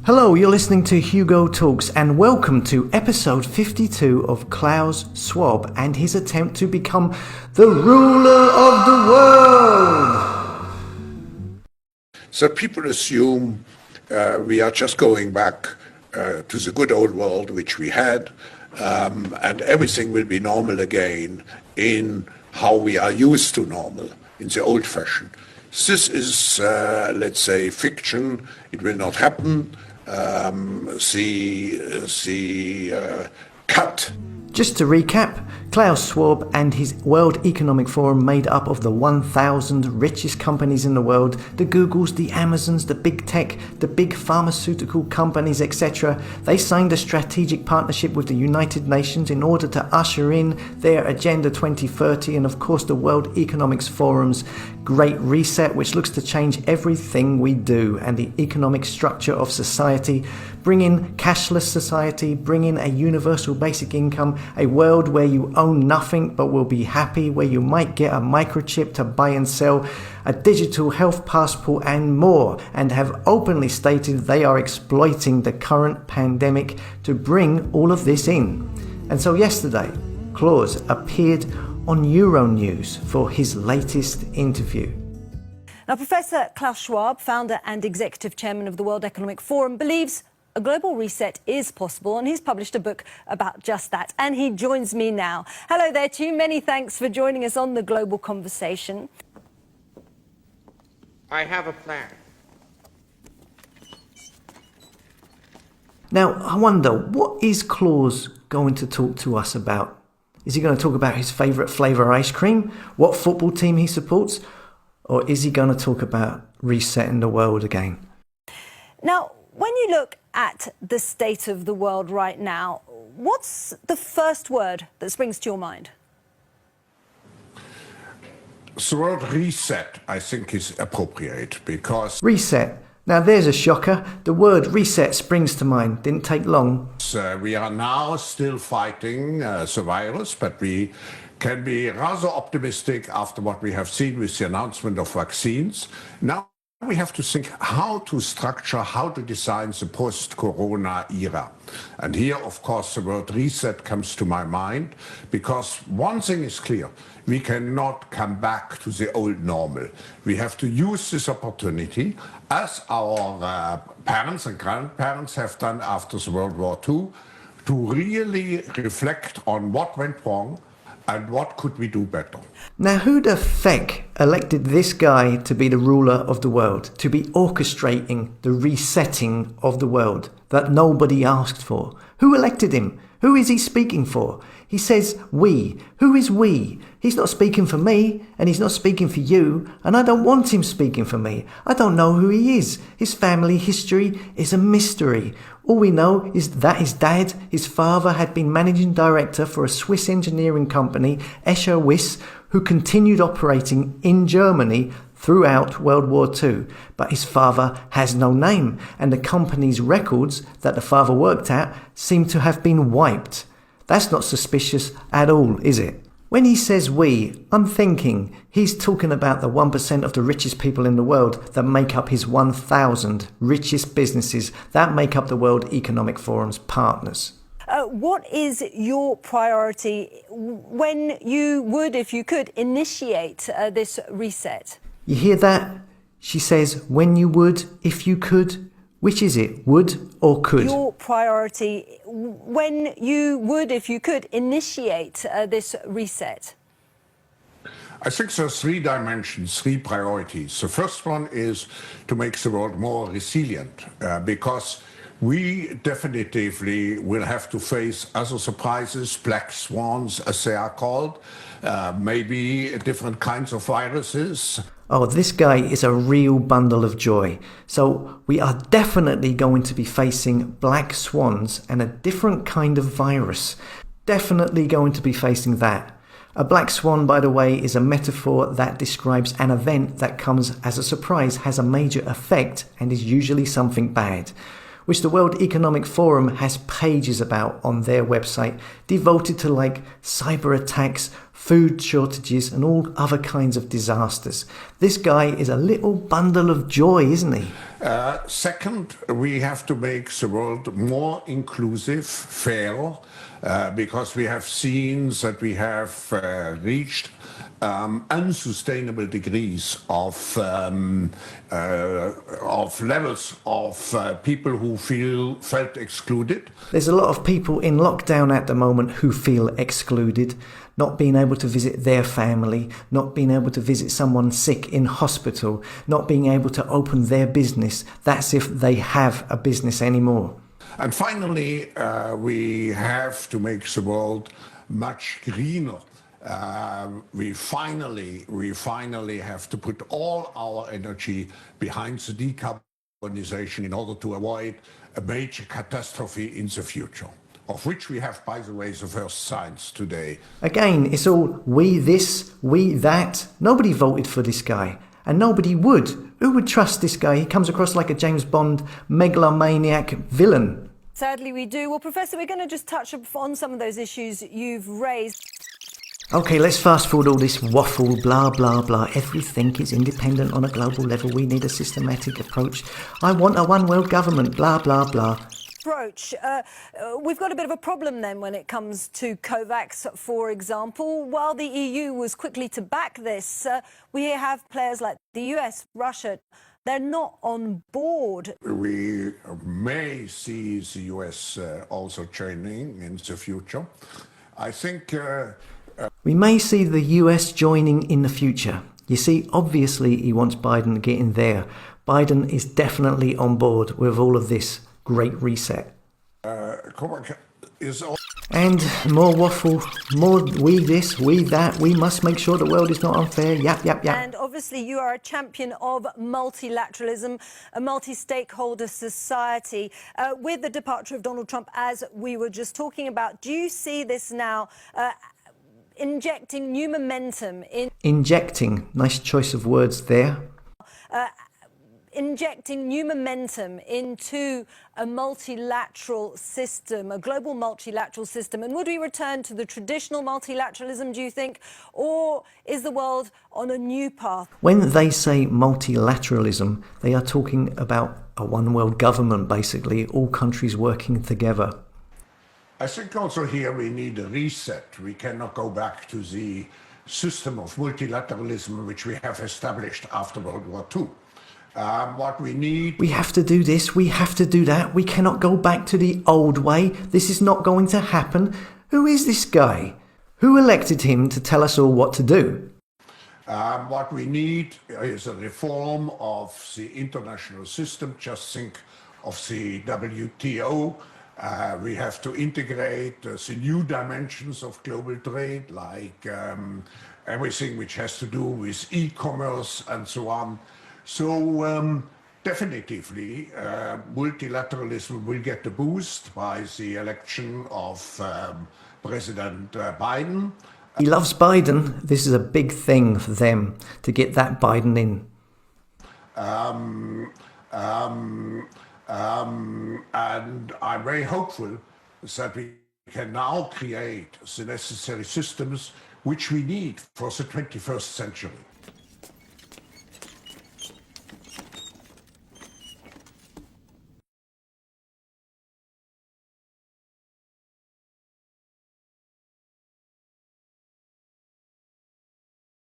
Hello, you're listening to Hugo Talks and welcome to episode 52 of Klaus Schwab and his attempt to become the ruler of the world. So people assume we are just going back to the good old world which we had, and everything will be normal again in how we are used to normal, in the old fashion. This is, let's say, fiction. It will not happen. Cut. Just to recap, Klaus Schwab and his World Economic Forum, made up of the 1,000 richest companies in the world, the Googles, the Amazons, the big tech, the big pharmaceutical companies, etc. They signed a strategic partnership with the United Nations in order to usher in their Agenda 2030 and of course the World Economic Forum's Great Reset, which looks to change everything we do and the economic structure of society, bring in cashless society, bring in a universal basic income, a world where you own nothing but will be happy, where you might get a microchip to buy and sell, a digital health passport and more, and have openly stated they are exploiting the current pandemic to bring all of this in. And so yesterday, Klaus appeared on Euronews for his latest interview. Now, Professor Klaus Schwab, founder and executive chairman of the World Economic Forum, believes a global reset is possible, and he's published a book about just that. And he joins me now. Hello there to you. Many thanks for joining us on the Global Conversation. I have a plan. Now, I wonder, what is Klaus going to talk to us about? Is he going to talk about his favourite flavour ice cream, what football team he supports, or is he going to talk about resetting the world again? Now, when you look at the state of the world right now, what's the first word that springs to your mind? The word reset, I think, is appropriate because Reset. Now there's a shocker. The word reset springs to mind. Didn't take long. we are now still fighting the virus, but we can be rather optimistic after what we have seen with the announcement of vaccines. Now we have to think how to structure, how to design the post-corona era. And here, of course, the word reset comes to my mind, because one thing is clear: we cannot come back to the old normal. We have to use this opportunity, as our parents and grandparents have done after the World War II, to really reflect on what went wrong and what could we do better. Now, who the feck elected this guy to be the ruler of the world, to be orchestrating the resetting of the world that nobody asked for? Who elected him? Who is he speaking for? He says we. Who is we? He's not speaking for me, and he's not speaking for you, and I don't want him speaking for me. I don't know who he is. His family history is a mystery. All we know is that his dad, his father, had been managing director for a Swiss engineering company, Escher Wyss, who continued operating in Germany throughout World War II. But his father has no name, and the company's records that the father worked at seem to have been wiped. That's not suspicious at all, is it? When he says we, I'm thinking he's talking about the 1% of the richest people in the world that make up his 1,000 richest businesses that make up the World Economic Forum's partners. What is your priority when you would, if you could, initiate this reset? You hear that? She says, when you would, if you could. Which is it, would or could? Your priority when you would, if you could, initiate this reset? I think there are three dimensions, three priorities. The first one is to make the world more resilient, because we definitively will have to face other surprises, black swans, as they are called, maybe different kinds of viruses. Oh, this guy is a real bundle of joy. So we are definitely going to be facing black swans and a different kind of virus. Definitely going to be facing that. A black swan, by the way, is a metaphor that describes an event that comes as a surprise, has a major effect, and is usually something bad, which the World Economic Forum has pages about on their website, devoted to like cyber attacks, food shortages and all other kinds of disasters. This guy is a little bundle of joy, isn't he? Second, we have to make the world more inclusive, fair, because we have seen that we have reached unsustainable degrees of levels of people who felt excluded. There's a lot of people in lockdown at the moment who feel excluded, not being able to visit their family, not being able to visit someone sick in hospital, not being able to open their business. That's if they have a business anymore. And finally, we have to make the world much greener. We finally have to put all our energy behind the decarbonization in order to avoid a major catastrophe in the future, of which we have, by the way, the first signs today. Again, it's all we this, we that. Nobody voted for this guy, and nobody would. Who would trust this guy? He comes across like a James Bond megalomaniac villain. Sadly, we do. Well, Professor, we're going to just touch on some of those issues you've raised. Okay, let's fast forward all this waffle, blah, blah, blah. Everything is independent on a global level. We need a systematic approach. I want a one world government, blah, blah, blah. Approach. We've got a bit of a problem then when it comes to COVAX, for example. While the EU was quickly to back this, we have players like the US, Russia. They're not on board. We may see the US also joining in the future. I think... We may see the US joining in the future. You see, obviously he wants Biden to get in there. Biden is definitely on board with all of this great reset. And more waffle, more we this, we that, we must make sure the world is not unfair, yap, yap, yap. And obviously you are a champion of multilateralism, a multi-stakeholder society. With the departure of Donald Trump, as we were just talking about, do you see this now injecting new momentum in... Injecting, nice choice of words there. Injecting new momentum into a multilateral system, a global multilateral system. And would we return to the traditional multilateralism, do you think? Or is the world on a new path? When they say multilateralism, they are talking about a one world government, basically, all countries working together. I think also here we need a reset. We cannot go back to the system of multilateralism which we have established after World War II. What we need... We have to do this, we have to do that. We cannot go back to the old way. This is not going to happen. Who is this guy? Who elected him to tell us all what to do? What we need is a reform of the international system. Just think of the WTO. We have to integrate the new dimensions of global trade, like everything which has to do with e-commerce and so on. So definitively, multilateralism will get a boost by the election of President Biden. He loves Biden. This is a big thing for them to get that Biden in. And I'm very hopeful that we can now create the necessary systems which we need for the 21st century.